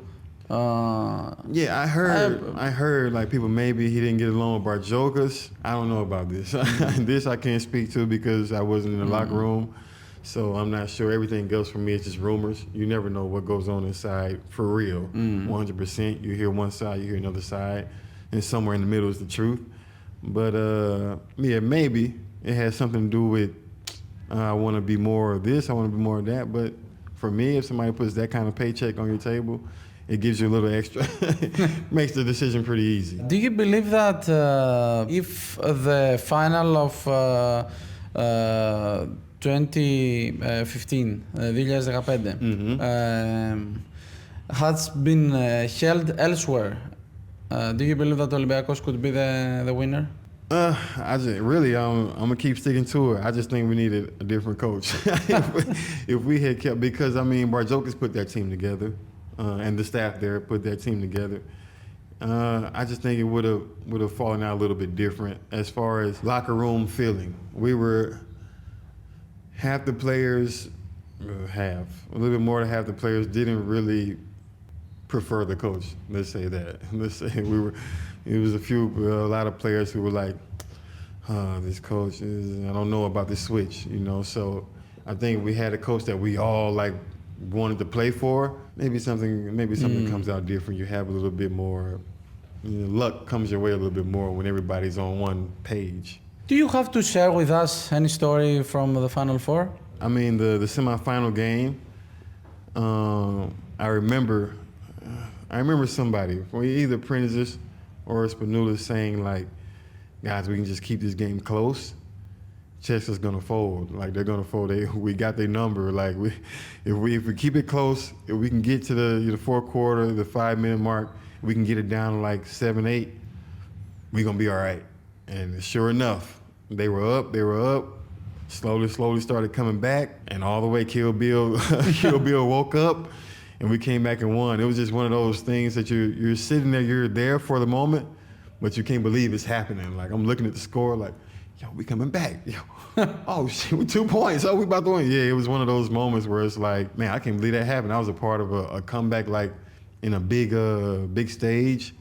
Speaker 1: Yeah, I heard people, maybe he didn't get along with Bαρτζώkas. I don't know about this. This I can't speak to because I wasn't in the locker room. So I'm not sure. Everything else for me is just rumors. You never know what goes on inside for real. 100%. You hear one side, you hear another side, and somewhere in the middle is the truth. But yeah, maybe it has something to do with I want to be more of this, I want to be more of that. But for me, if somebody puts that kind of paycheck on your table, it gives you a little extra. Makes the decision pretty easy.
Speaker 2: Do you believe that if the final of 2015, 2015, has been held elsewhere, do you believe that Olympiacos could be the winner?
Speaker 1: I'm gonna keep sticking to it. I just think we needed a different coach. If we had kept, because Bαρτζώkas put that team together, and the staff there put that team together. I just think it would have fallen out a little bit different as far as locker room feeling. We were half the players, a little bit more than half the players didn't really prefer the coach. Let's say that. It was a lot of players who were like, this coach I don't know about this switch, So I think we had a coach that we all wanted to play for. Maybe something comes out different. You have a little bit more, luck comes your way a little bit more when everybody's on one page.
Speaker 2: Do you have to share with us any story from the Final Four?
Speaker 1: I mean, the semifinal game, I remember somebody, either Prentice or Spinula, saying like, guys, we can just keep this game close. Chester's gonna fold. Like, they're gonna fold. We got their number. Like, if we keep it close, if we can get to the fourth quarter, the 5-minute mark, we can get it down to like 7-8, we're gonna be all right. And sure enough, they were up. Slowly started coming back, and all the way Kill Bill woke up, and we came back and won. It was just one of those things that you're sitting there, you're there for the moment, but you can't believe it's happening. Like, I'm looking at the score like, yo, we coming back. Yo, oh shit, with 2 points. Oh, we about to win. Yeah, it was one of those moments where it's like, man, I can't believe that happened. I was a part of a comeback like in a big stage.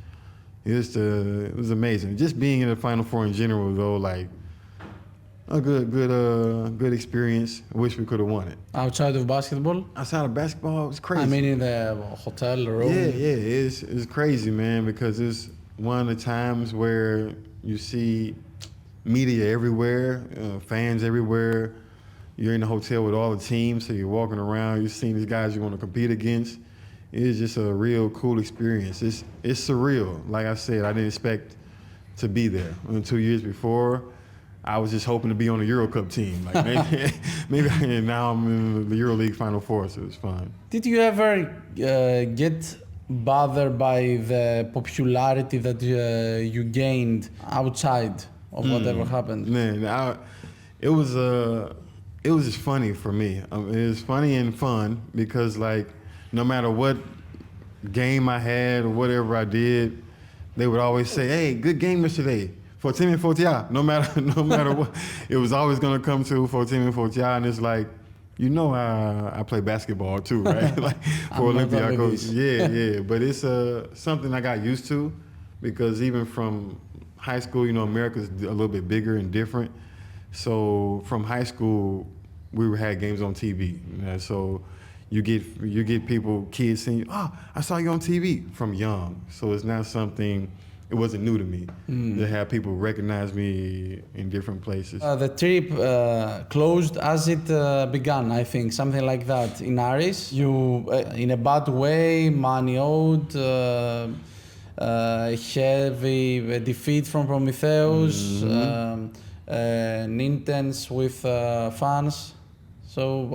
Speaker 1: It was amazing. Just being in the Final Four in general, though, like a good experience. I wish we could have won it.
Speaker 2: Outside of basketball?
Speaker 1: Outside of basketball, it was crazy.
Speaker 2: I mean, in the hotel room?
Speaker 1: Yeah, it's crazy, man, because it's one of the times where you see media everywhere, fans everywhere. You're in the hotel with all the teams, so you're walking around, you're seeing these guys you want to compete against. It's just a real cool experience. It's surreal. Like I said, I didn't expect to be there. 2 years before, I was just hoping to be on the Euro Cup team. Like, maybe and now I'm in the EuroLeague Final Four, so it's fun.
Speaker 2: Did you ever get bothered by the popularity that you gained outside of whatever happened?
Speaker 1: Man, it was just funny for me. It was funny and fun because, like, no matter what game I had or whatever I did, they would always say, "Hey, good game yesterday. For team and Fortia." No matter what, it was always gonna come to for team and Fortia, and it's like, I play basketball too, right? Like for Olympiacos. Yeah. But it's something I got used to because even from high school, America's a little bit bigger and different. So from high school, we had games on TV. So you get kids saying, "Oh, I saw you on TV" from young. So it's not something. It wasn't new to me to have people recognize me in different places.
Speaker 2: The trip closed as it began, I think, something like that. In Aris, you, in a bad way, money owed, heavy defeat from Prometheus, an intense with fans. So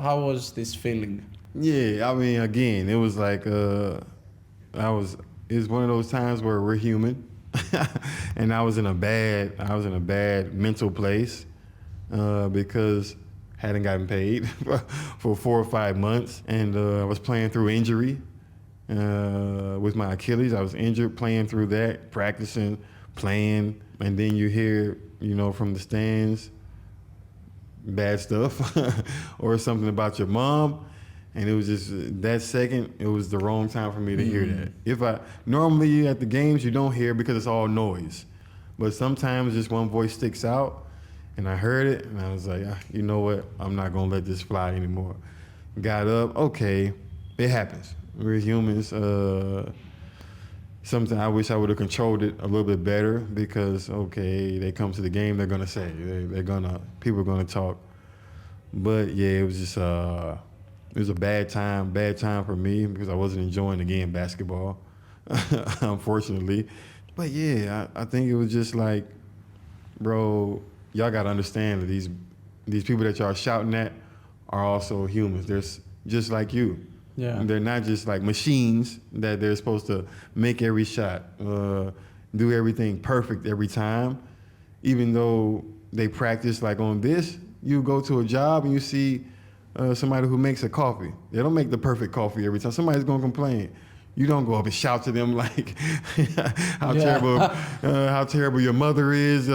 Speaker 2: how was this feeling?
Speaker 1: Yeah, I mean, again, it was like it's one of those times where we're human, and I was in a bad mental place because I hadn't gotten paid for 4 or 5 months, and I was playing through injury with my Achilles. I was injured playing through that, practicing, playing, and then you hear, from the stands, bad stuff or something about your mom. And it was just that second, it was the wrong time for me to hear that. Normally at the games, you don't hear because it's all noise. But sometimes just one voice sticks out, and I heard it, and I was like, you know what? I'm not going to let this fly anymore. Got up, okay, it happens. We're humans. Something I wish I would have controlled it a little bit better because, okay, they come to the game, they're going to say, people are going to talk. But yeah, it was just, it was a bad time for me because I wasn't enjoying, again, basketball, unfortunately. But yeah, I think it was just like, bro, y'all got to understand that these people that y'all shouting at are also humans. They're just like you.
Speaker 2: Yeah.
Speaker 1: And they're not just like machines that they're supposed to make every shot, do everything perfect every time. Even though they practice like on this, you go to a job and you see somebody who makes a coffee. They don't make the perfect coffee every time. Somebody's gonna complain. You don't go up and shout to them like how terrible your mother is,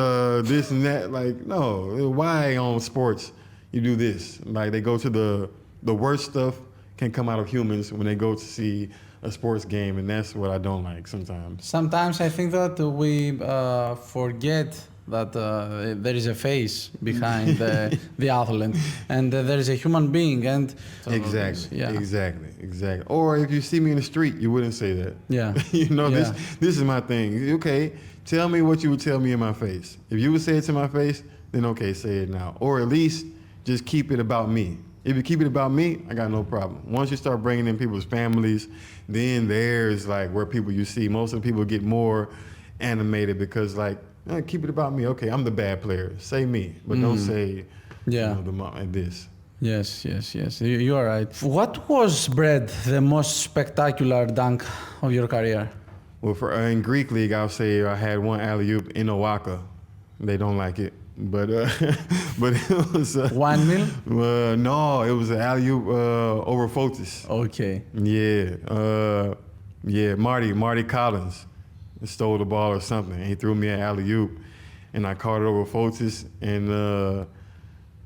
Speaker 1: this and that. Like, no, why on sports you do this? Like, they go to the worst stuff can come out of humans when they go to see a sports game, and that's what I don't like sometimes.
Speaker 2: Sometimes I think that we forget that there is a face behind the athlete, and there is a human being. And
Speaker 1: Exactly. Or if you see me in the street, you wouldn't say that.
Speaker 2: Yeah.
Speaker 1: This is my thing. Okay, tell me what you would tell me in my face. If you would say it to my face, then okay, say it now. Or at least just keep it about me. If you keep it about me, I got no problem. Once you start bringing in people's families, then there's like where people you see. Most of the people get more animated because like, keep it about me. Okay, I'm the bad player. Say me, but don't say the mom like this.
Speaker 2: Yes. You are right. What was, Brett, the most spectacular dunk of your career?
Speaker 1: Well, in Greek league, I'll say I had one alley-oop in Owaka. They don't like it. But it was...
Speaker 2: Windmill?
Speaker 1: No, it was an alley-oop over Fotis.
Speaker 2: Okay.
Speaker 1: Yeah, Marty Collins stole the ball or something. He threw me an alley-oop, and I caught it over Fotis, and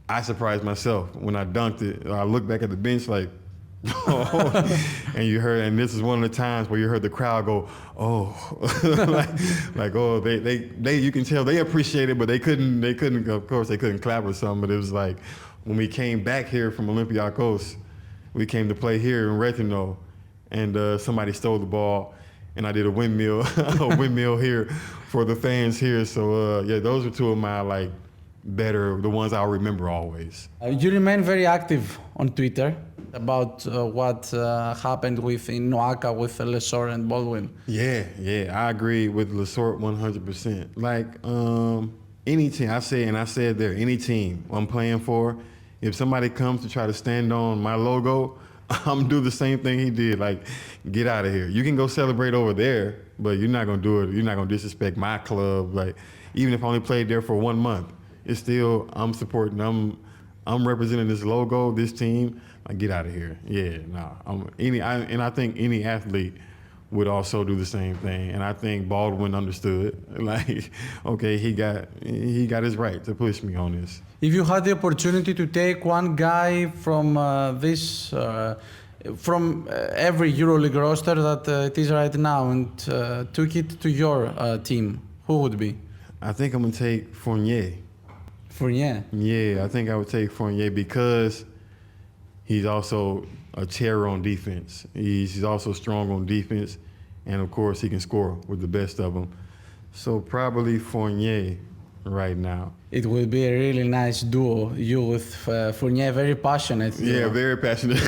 Speaker 1: I surprised myself when I dunked it. I looked back at the bench like, and you heard, and this is one of the times where you heard the crowd go, oh, they you can tell they appreciate it, but they couldn't, of course, they couldn't clap or something. But it was like when we came back here from Olympiacos, we came to play here in Retino, and somebody stole the ball, and I did a windmill here for the fans here. So those are two of my like better, the ones I'll remember always.
Speaker 2: You remain very active on Twitter about what happened in Noaka with Lesor and Baldwin.
Speaker 1: Yeah, I agree with Lesor 100%. Like any team, I said there, any team I'm playing for, if somebody comes to try to stand on my logo, I'm gonna do the same thing he did. Like, get out of here. You can go celebrate over there, but you're not gonna do it. You're not gonna disrespect my club. Like, even if I only played there for 1 month, it's still I'm supporting. I'm representing this logo, this team. Like, get out of here. And I think any athlete would also do the same thing. And I think Baldwin understood. Like, okay, he got his right to push me on this.
Speaker 2: If you had the opportunity to take one guy from from every EuroLeague roster that it is right now and took it to your team, who would be?
Speaker 1: I think I'm gonna take Fournier.
Speaker 2: Fournier?
Speaker 1: Yeah, I think I would take Fournier because he's also a terror on defense. He's also strong on defense, and of course he can score with the best of them. So probably Fournier right now.
Speaker 2: It will be a really nice duo. You with Fournier, very passionate.
Speaker 1: Yeah, very passionate.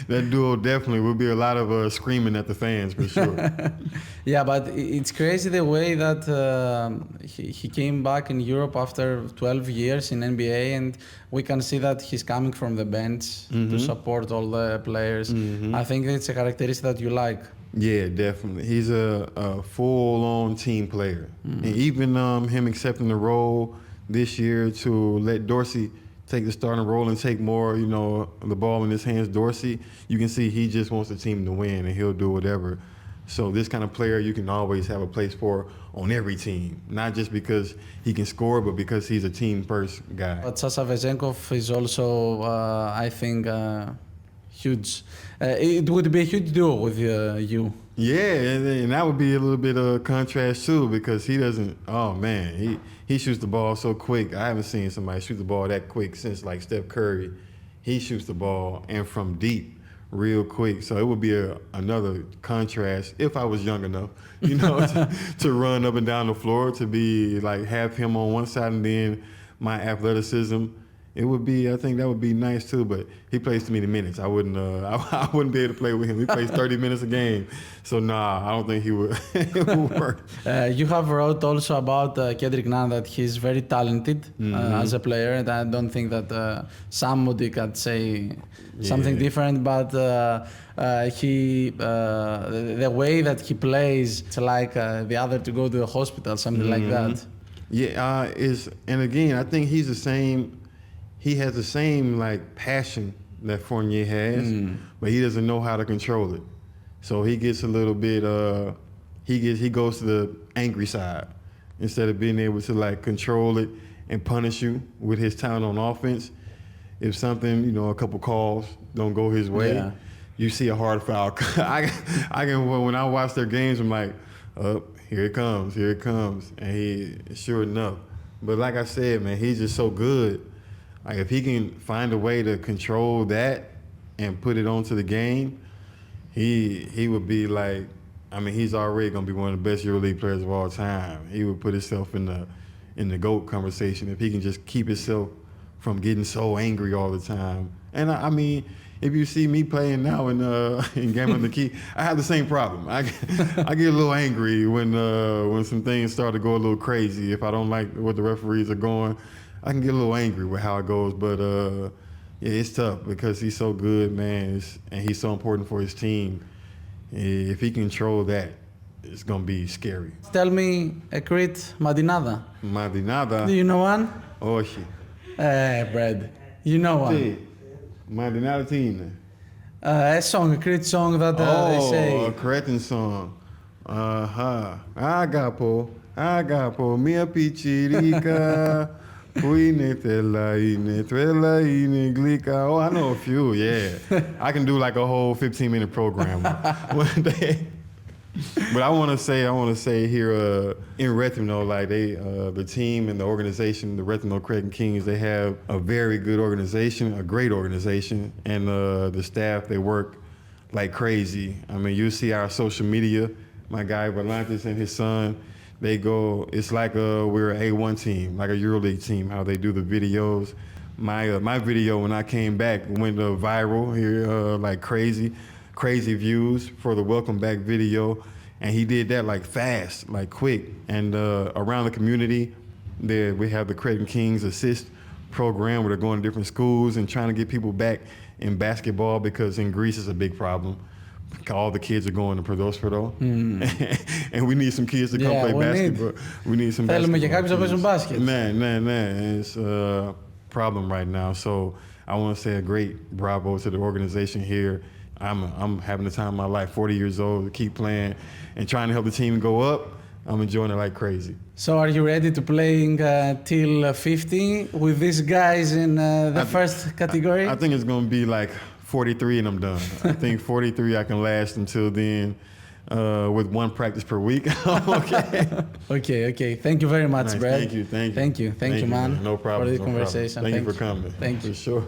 Speaker 1: that duo definitely will be a lot of screaming at the fans for sure.
Speaker 2: Yeah, but it's crazy the way that he came back in Europe after 12 years in NBA, and we can see that he's coming from the bench to support all the players. I think it's a characteristic that you like.
Speaker 1: Yeah, definitely. He's a full-on team player. And even him accepting the role this year to let Dorsey take the starting role and take more, the ball in his hands, Dorsey, you can see he just wants the team to win and he'll do whatever. So this kind of player you can always have a place for on every team, not just because he can score, but because he's a team-first guy.
Speaker 2: But Sasa Vεζένκοφ is also, I think, huge. It would be a huge duo with you.
Speaker 1: Yeah, and that would be a little bit of contrast too, because he doesn't. Oh man, he shoots the ball so quick. I haven't seen somebody shoot the ball that quick since like Steph Curry. He shoots the ball and from deep, real quick. So it would be another contrast if I was young enough, to run up and down the floor, to be like have him on one side and then my athleticism. It would be, I think that would be nice too, but he plays too many minutes. I wouldn't be able to play with him. He plays 30 minutes a game. So I don't think he would, it would work.
Speaker 2: You have wrote also about Kendrick Nunn that he's very talented as a player, and I don't think that somebody can say something different, but the way that he plays, it's like the other to go to the hospital, something like that.
Speaker 1: Yeah, and again, I think he's the same. He has the same like passion that Fournier has, but he doesn't know how to control it. So he gets a little bit. He goes to the angry side instead of being able to like control it and punish you with his talent on offense. If something, a couple calls don't go his way, you see a hard foul. I can when I watch their games, I'm like, here it comes. And he, sure enough. But like I said, man, he's just so good. Like if he can find a way to control that and put it onto the game, he would be like, I mean, he's already gonna be one of the best EuroLeague players of all time. He would put himself in the GOAT conversation if he can just keep himself from getting so angry all the time. And I mean, if you see me playing now in Game of the Key, I have the same problem. I get a little angry when some things start to go a little crazy. If I don't like what the referees are going, I can get a little angry with how it goes. But yeah, it's tough because he's so good, man, and he's so important for his team. If he control that, it's gonna be scary.
Speaker 2: Tell me a Crete Madinada.
Speaker 1: Madinada.
Speaker 2: Do you know one?
Speaker 1: Oshi.
Speaker 2: Brad, you know one.
Speaker 1: Sì. Madinada Tina.
Speaker 2: A song, a Crete song that they say.
Speaker 1: Oh, a Cretan song. Agapo, mia piccirica. Puine telaine, trelaine, glica. Oh, I know a few, yeah. I can do like a whole 15-minute program one day. But I want to say here in Rethymno, like the team and the organization, the Rethymno Cretan Kings, they have a very good organization, a great organization, and the staff, they work like crazy. I mean, you see our social media, my guy Valantis and his son, they go, it's like we're an A1 team, like a EuroLeague team, how they do the videos. My video, when I came back, went viral here like crazy views for the welcome back video, and he did that like fast, like quick. And around the community, we have the Cretan Kings Assist program where they're going to different schools and trying to get people back in basketball, because in Greece it's a big problem. All the kids are going to Ποδόσφαιρο, and we need some kids to come play basketball. We need some
Speaker 2: Θέλουμε και
Speaker 1: basketball
Speaker 2: κάποιους να παίζουν μπάσκετ.
Speaker 1: Man, it's a problem right now. So I want to say a great bravo to the organization here. I'm having the time of my life, 40 years old, to keep playing and trying to help the team go up. I'm enjoying it like crazy.
Speaker 2: So are you ready to playing till 50 with these guys in the first category?
Speaker 1: I think it's going to be like 43 and I'm done. I think 43 I can last until then with one practice per week. Okay.
Speaker 2: Okay. Thank you very much,
Speaker 1: Nice.
Speaker 2: Brad.
Speaker 1: Thank you, man.
Speaker 2: Thank you, man.
Speaker 1: No problem.
Speaker 2: For the conversation.
Speaker 1: Thank you for coming.
Speaker 2: Thank you.
Speaker 1: For sure.